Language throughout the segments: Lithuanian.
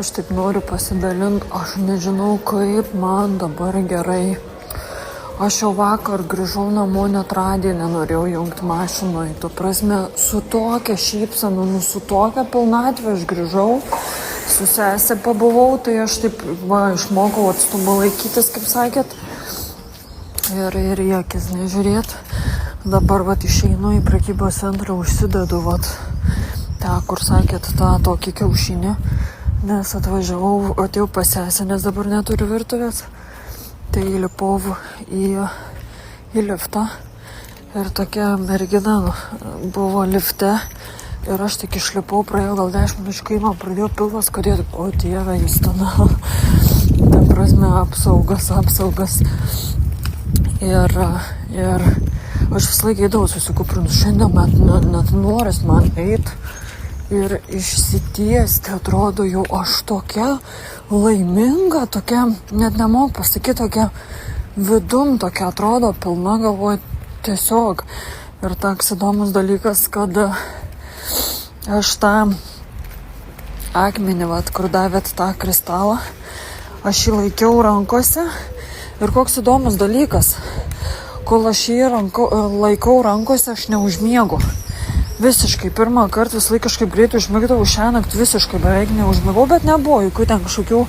Aš taip noriu pasidalinti, aš nežinau, kaip man dabar gerai. Aš jau vakar grįžau namo, net radiją nenorėjau jungti mašinoje. Tu prasme, su tokia šypsena, su tokia pilnatvė aš grįžau, su sesė pabuvau, tai aš taip išmokau atstumą laikytis, kaip sakėt, ir į akis nežiūrėt. Dabar išeinu į prekybos centrą, užsidedu tą, kur sakėt, tą tokį kiaušinį. Nes atėjau pas sesę, nes dabar neturiu virtuvės. Tai lipau į liftą ir tokia mergina buvo lifte ir aš tik išlipau, praėjau gal 10 minučių, kai man pradėjo pilvas skaudėti. O Dieve, Justina, ta prasme, apsaugas. Ir aš visą laiką eidavau susikuprinus. Šiandien net noris man eit ir išsitiesti, atrodo jau aš tokia laiminga, tokia, net nemoku pasakyti, tokia vidum, tokia atrodo pilna, galvoju, tiesiog. Ir toks įdomus dalykas, kad aš tą akmenį, kur davėt tą kristalą, aš jį laikiau rankose. Ir koks įdomus dalykas, kol aš jį laikau rankose, aš neužmiegu. Visiškai, pirmą kartą visą laiką kažkaip greitai užmigdavau, šiąnakt visiškai beveik neužmigau, bet nebuvo jokių ten kažkokių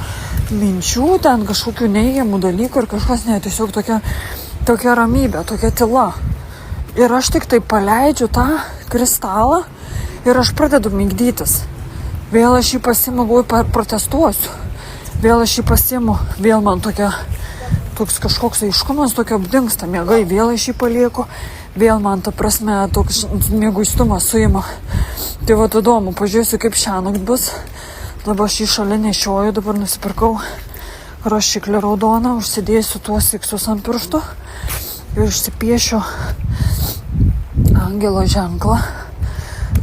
minčių, ten kažkokių neigiamų dalykų ir kažkas ne, tiesiog tokia ramybė, tokia tyla. Ir aš tik tai paleidžiu tą kristalą ir aš pradedu migdytis. Vėl aš jį pasiimu, protestuosiu. Vėl aš jį pasiimu, vėl man toks kažkoks aiškumas, tokia apdingsta miegai, vėl aš jį palieku. Vėl man ta prasme toks mieguistumas suima. Tai įdomu, pažiūrėsiu kaip šiąnakt bus. Dabar aš jį šalia nešioju, dabar nusipirkau rašiklį raudoną, užsidėsiu tuos iksus ant pirštų ir išsipiešiu angelo ženklą.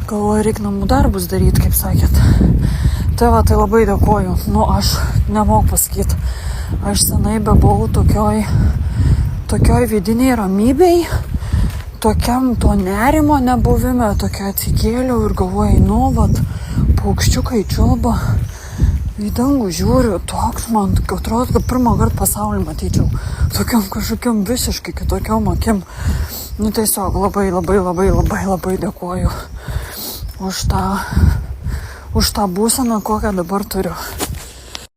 Galvoju, reikia namų darbus daryti, kaip sakėt. Tai labai dėkoju. Aš nemoku pasakyti. Aš senai bebuvau tokioj vidiniai ramybei. Tokiam to nerimo nebuvime, tokia atsikėliau ir galvoju, paukščiukai čiulba, į dangų žiūriu, toks man atrodo, kad pirmą kartą pasaulį matyčiau, tokiam kažkokiam visiškai kitokiam akim. Tiesiog labai dėkoju už tą būseną, kokią dabar turiu.